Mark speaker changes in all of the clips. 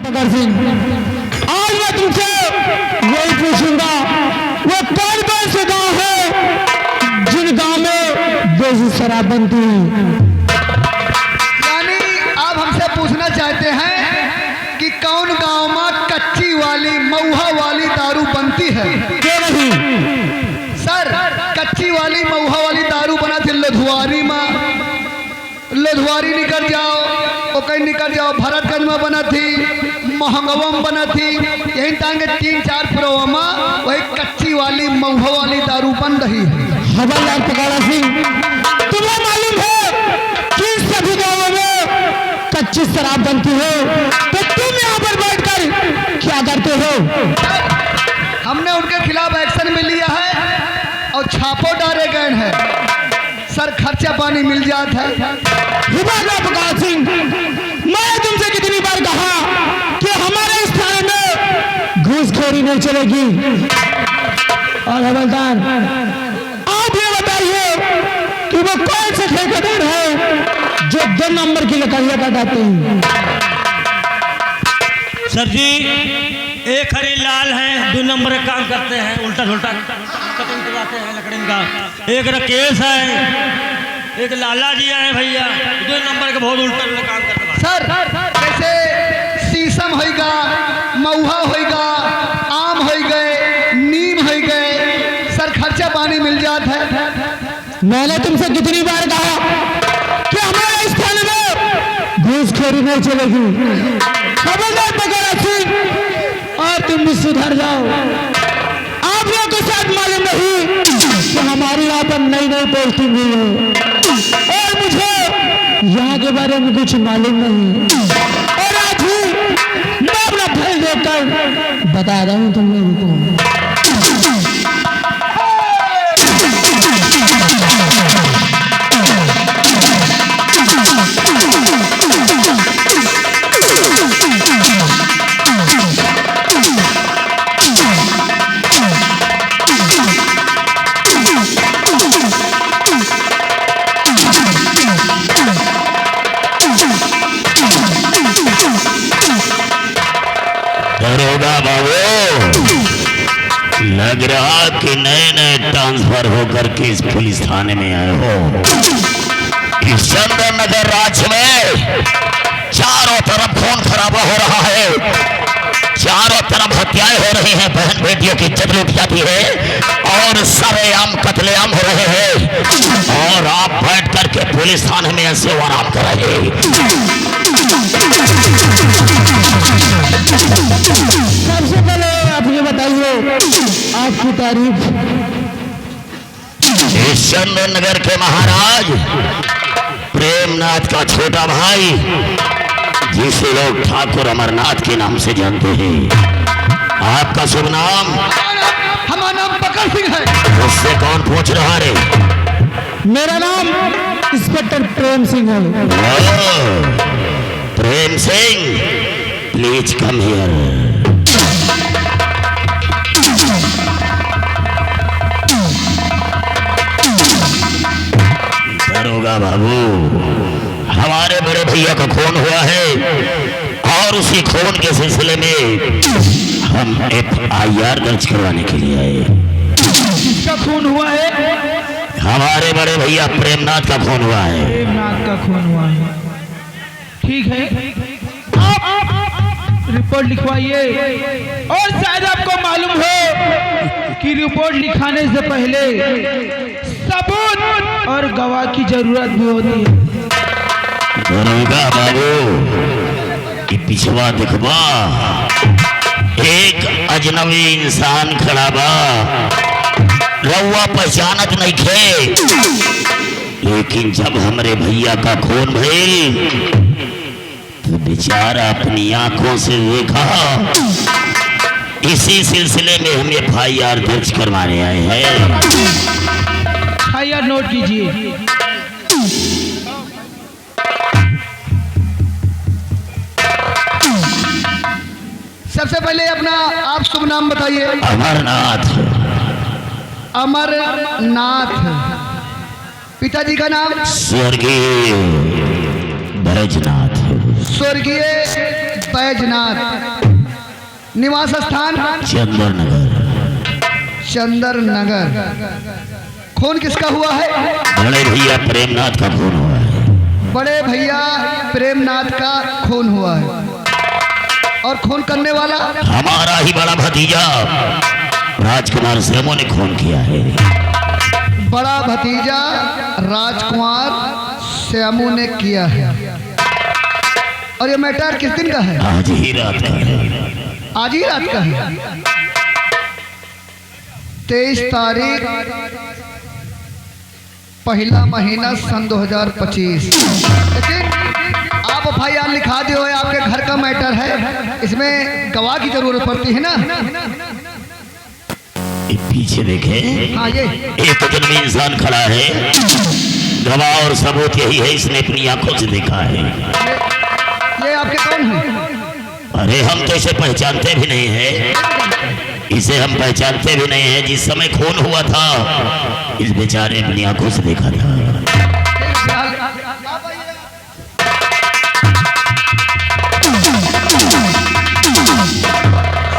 Speaker 1: मगर सिंह, आज मैं तुमसे यही पूछूंगा, वो कौन कौन से गांव है जिन गांव में देसी शराब बनती है?
Speaker 2: यानी आप हमसे पूछना चाहते हैं कि कौन गांव में कच्ची वाली मऊहा वाली दारू बनती है?
Speaker 1: क्यों नहीं
Speaker 2: सर, कच्ची वाली मऊहा वाली दारू बना थी लोधवारी में। लोधवारी निकल जाओ, ओकई निकल जाओ, भरतगंज में बना थी, महंगवा में बना थी, यही तांगे 3-4 प्रोवा में वही कच्ची वाली मऊहा वाली दारू बन रही है।
Speaker 1: हवलदार पकाड़ा सिंह, तुम्हें मालूम है कि सभी गांवों में कच्ची शराब बनती है, तो तुम यहाँ पर बैठकर क्या करते हो?
Speaker 2: हमने उनके खिलाफ एक्शन भी लिया है और छापो डाले गए हैं। सर, खर्चा पानी मिल जाता है।
Speaker 1: हवलदार पकाड़ा सिंह, मैं तुमसे कितनी बार कहा कि हमारे इस थाने में घूसखोरी नहीं चलेगी। और हवलदार, आप ये बताइए कि वो कौन से ठेकेदार है जो 2 नंबर की लकड़ियां काटते हैं?
Speaker 3: सर जी, एक हरी लाल है, 2 नंबर का काम करते हैं, उल्टा उल्टा कटिंग करवाते हैं लकड़ी का। एक राकेश है, एक लाला जी आए भैया, 2 नंबर के बहुत उल्टा उल्टा काम करते हैं।
Speaker 2: सर, जैसे शीशम होगा, मऊहा होगा, आम हो गए, नीम हो गए, सर खर्चा पानी मिल जाता है।
Speaker 1: मैंने तुमसे कितनी बार कहा कि हमारे इस थाने में घूसखोरी नहीं चलेगी। खबरदार पकड़ा सिंह, और तुम भी सुधर जाओ। आप लोगों को शायद मालूम नहीं कि हमारी यहाँ पर नई नई पोस्टिंग हुई है और मुझे यहाँ के बारे में कुछ मालूम नहीं। और आज ही मैं अपना फल देखकर बता रहा हूँ तुम लोगों को।
Speaker 4: दरोगा बाबू, लग रहा कि नए नए ट्रांसफर होकर के इस पुलिस थाने में आए हो। इस चंदन नगर राज्य में चारों तरफ खून खराबा हो रहा है, चारों तरफ हत्याएं हो रही हैं, बहन बेटियों की इज्जत लूट जाती है और सरेआम कत्लेआम हो रहे हैं, और आप बैठ करके पुलिस थाने में ऐसे आराम कर रहे हैं।
Speaker 1: सबसे पहले आप ये बताइए आपकी तारीफ।
Speaker 4: इस चंदन नगर के महाराज प्रेमनाथ का छोटा भाई, जिसे लोग ठाकुर अमरनाथ के नाम से जानते हैं। आपका शुभ नाम?
Speaker 2: हमारा नाम पकड़ सिंह है।
Speaker 4: उससे कौन पूछ रहा रे?
Speaker 1: मेरा नाम इंस्पेक्टर प्रेम सिंह है।
Speaker 4: ओह, Prem Singh, please come here. दरोगा बाबू, हमारे बड़े भैया का खून हुआ है और उसी खून के सिलसिले में हम FIR दर्ज करवाने के लिए आए।
Speaker 1: किसका खून हुआ है?
Speaker 4: हमारे बड़े भैया प्रेमनाथ का खून हुआ है।
Speaker 1: प्रेमनाथ का खून हुआ है, ठीक है। आप रिपोर्ट लिखवाइए। और शायद आपको मालूम हो कि रिपोर्ट लिखाने से पहले सबूत और गवाह की जरूरत भी होती है।
Speaker 4: दरोगा बाबू, कि पिछवा दिखबा एक अजनबी इंसान खड़ा बा, रउआ पहचानत नहीं खे, लेकिन जब हमरे भैया का खून भइल तो बेचारा अपनी आंखों से देखा। इसी सिलसिले में हम FIR दर्ज करवाने आए हैं।
Speaker 1: FIR नोट कीजिए।
Speaker 2: सबसे पहले अपना आप शुभ नाम बताइए।
Speaker 4: अमरनाथ।
Speaker 2: अमरनाथ। पिताजी का नाम?
Speaker 4: स्वर्गीय बैजनाथ।
Speaker 2: स्वर्गीय बैजनाथ, निवास स्थान
Speaker 4: चंदन नगर।
Speaker 2: चंदर नगर। खून किसका हुआ है?
Speaker 4: बड़े भैया प्रेमनाथ का खून हुआ है।
Speaker 2: बड़े भैया प्रेमनाथ का खून हुआ है। और खून करने वाला
Speaker 4: हमारा ही बड़ा भतीजा राजकुमार श्यामू ने खून किया है।
Speaker 2: बड़ा भतीजा राजकुमार श्यामू ने किया है। और ये मैटर किस दिन का है?
Speaker 4: आज ही रात का है।
Speaker 2: आज ही रात का है। 23 तारीख पहला महीना सन 2025। लेकिन आप FIR लिखा दियो है, आपके घर का मैटर है, इसमें गवाह की जरूरत पड़ती है ना।
Speaker 4: ये पीछे देखे,
Speaker 2: हाँ ये
Speaker 4: एक जन्मी इंसान खड़ा है, गवाह और सबूत यही है, इसने अपनी आंखों से देखा है।
Speaker 2: ये आपके कौन है?
Speaker 4: अरे हम तो इसे पहचानते भी नहीं है, इसे हम पहचानते भी नहीं है। जिस समय खून हुआ था इस बेचारे अपनी आंखों से देखा था।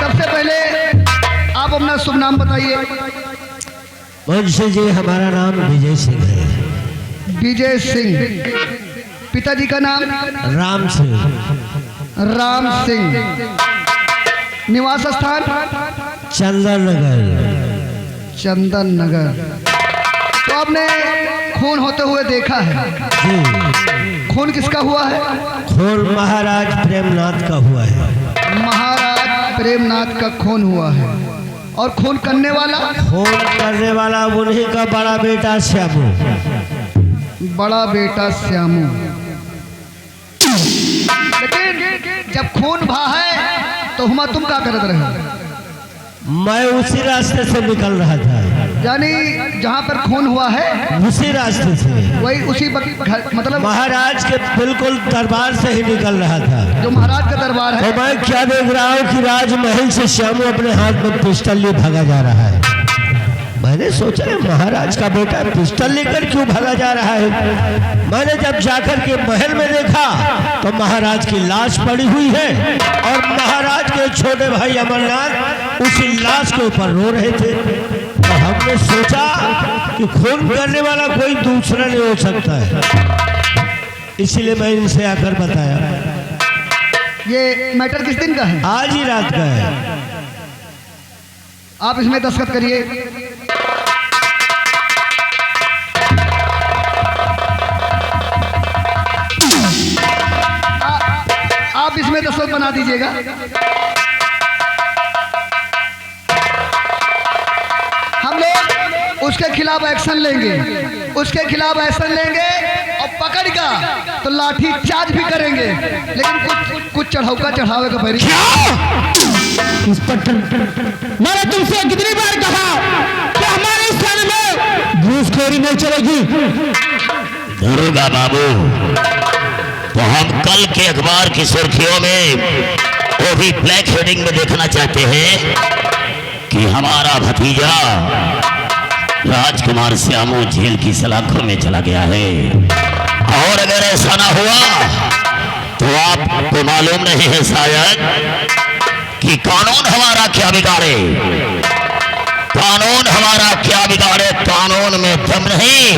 Speaker 2: सबसे पहले आप अपना शुभ नाम बताइए।
Speaker 1: मुंशी जी, हमारा नाम विजय सिंह है।
Speaker 2: विजय सिंह। पिताजी का नाम?
Speaker 1: राम सिंह।
Speaker 2: राम सिंह। निवास स्थान
Speaker 1: चंदन नगर।
Speaker 2: चंदन नगर। तो आपने खून होते हुए देखा है?
Speaker 1: जी।
Speaker 2: खून किसका हुआ है?
Speaker 1: खून महाराज प्रेमनाथ का हुआ है।
Speaker 2: महाराज प्रेमनाथ का खून हुआ है। और खून करने वाला?
Speaker 1: खून करने वाला उन्हीं का बड़ा बेटा श्यामू।
Speaker 2: बड़ा बेटा श्यामू। लेकिन जब खून बहा है तो हुमा तुम क्या करत रहे?
Speaker 1: मैं उसी रास्ते से निकल रहा था।
Speaker 2: यानी जहाँ पर खून हुआ है
Speaker 1: उसी रास्ते से,
Speaker 2: वही उसी मतलब
Speaker 1: महाराज के बिल्कुल दरबार से ही निकल रहा था।
Speaker 2: जो महाराज का दरबार है।
Speaker 1: तो मैं क्या देख रहा हूँ कि राजमहल से श्यामू अपने हाथ में पिस्टल लिए भागा जा रहा है। मैंने सोचा महाराज का बेटा पिस्टल लेकर क्यों भागा जा रहा है। मैंने जब जाकर के महल में देखा तो महाराज की लाश पड़ी हुई है और महाराज के छोटे भाई अमरनाथ उसी लाश के ऊपर रो रहे थे। तो हमने सोचा कि खून करने वाला कोई दूसरा नहीं हो सकता है, इसीलिए मैं इनसे आकर बताया।
Speaker 2: ये मैटर किस दिन का है?
Speaker 1: आज ही रात का है।
Speaker 2: आप इसमें दस्तखत करिए। आप इसमें दस्तखत बना दीजिएगा। हम लोग उसके खिलाफ एक्शन लेंगे, उसके खिलाफ एक्शन लेंगे और पकड़ का तो लाठी चार्ज भी करेंगे। लेकिन कुछ चढ़ाऊ चढ़ावे का पहले
Speaker 1: इंस्पेक्टर, मैंने तुमसे कितनी बार कहा कि हमारे इस थाने में घूसखोरी नहीं चलेगी।
Speaker 4: दरोगा बाबू, तो हम कल के अखबार की सुर्खियों में वो भी ब्लैक हेडिंग में देखना चाहते हैं कि हमारा भतीजा राजकुमार श्यामू जेल की सलाखों में चला गया है। और अगर ऐसा ना हुआ तो आपको मालूम नहीं है शायद कि कानून हमारा क्या बिगाड़े। कानून हमारा क्या बिगाड़े, कानून में दम नहीं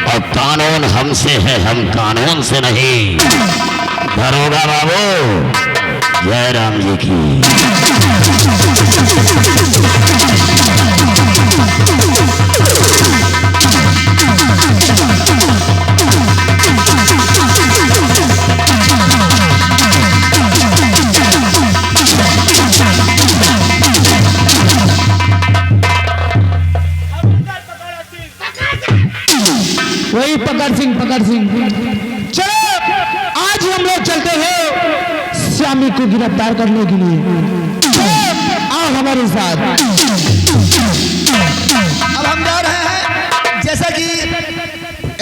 Speaker 4: और कानून हमसे है, हम कानून से नहीं। दरोगा बाबू, जय राम जी की।
Speaker 1: वही पकड़ सिंह। चलो आज हम लोग चलते हैं श्यामी को गिरफ्तार करने के लिए। आओ हमारे साथ।
Speaker 2: अब हम जा रहे हैं, जैसा कि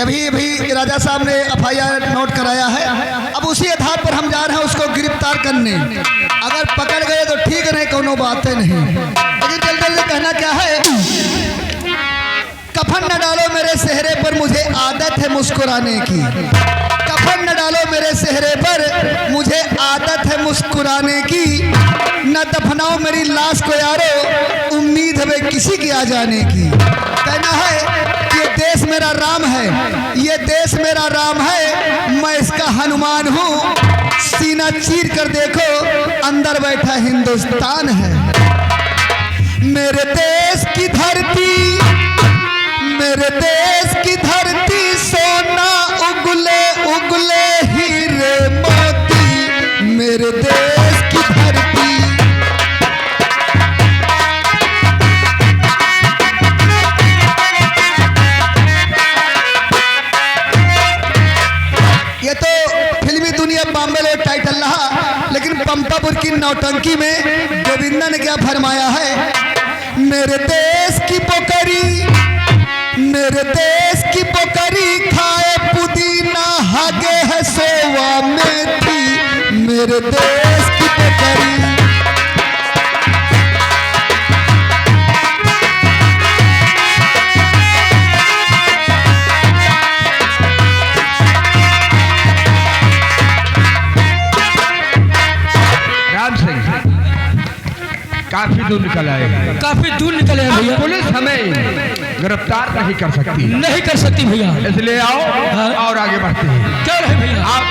Speaker 2: अभी राजा साहब ने FIR नोट कराया है। अब उसी आधार पर हम जा रहे हैं उसको गिरफ्तार करने। अगर पकड़ गए तो ठीक है, नहीं कोनो बात है नहीं। लेकिन जल्दी कहना क्या है, कफन न डालो मेरे चेहरे पर, मुझे आदत है मुस्कुराने की। कफन न डालो मेरे चेहरे पर, मुझे आदत है मुस्कुराने की। न दफनाओ मेरी लाश को यारो, उम्मीद है किसी के आ जाने की। कहना है ये देश मेरा राम है, ये देश मेरा राम है, मैं इसका हनुमान हूँ। सीना चीर कर देखो, अंदर बैठा हिंदुस्तान है। मेरे देश की धरती, मेरे देश की धरती, सोना उगले उगले हीरे मोती, मेरे देश की धरती। ये तो फिल्मी दुनिया बॉम्बे में टाइटल रहा, लेकिन पंपापुर की नौटंकी में गोविंदा ने क्या फरमाया है? मेरे देश की पोकरी, मेरे देश की पोकरी, खाए पुदीना हागे है सोवा मेथी, मेरे देश की पोकरी।
Speaker 5: राम सिंह काफी दूर निकल आए,
Speaker 1: काफी दूर निकले हैं भैया,
Speaker 5: पुलिस हमें गिरफ्तार नहीं कर सकती,
Speaker 1: नहीं कर सकती भैया,
Speaker 5: इसलिए आओ
Speaker 1: हाँ।
Speaker 5: और आगे बढ़ते हैं।
Speaker 1: क्या है भैया?
Speaker 5: आप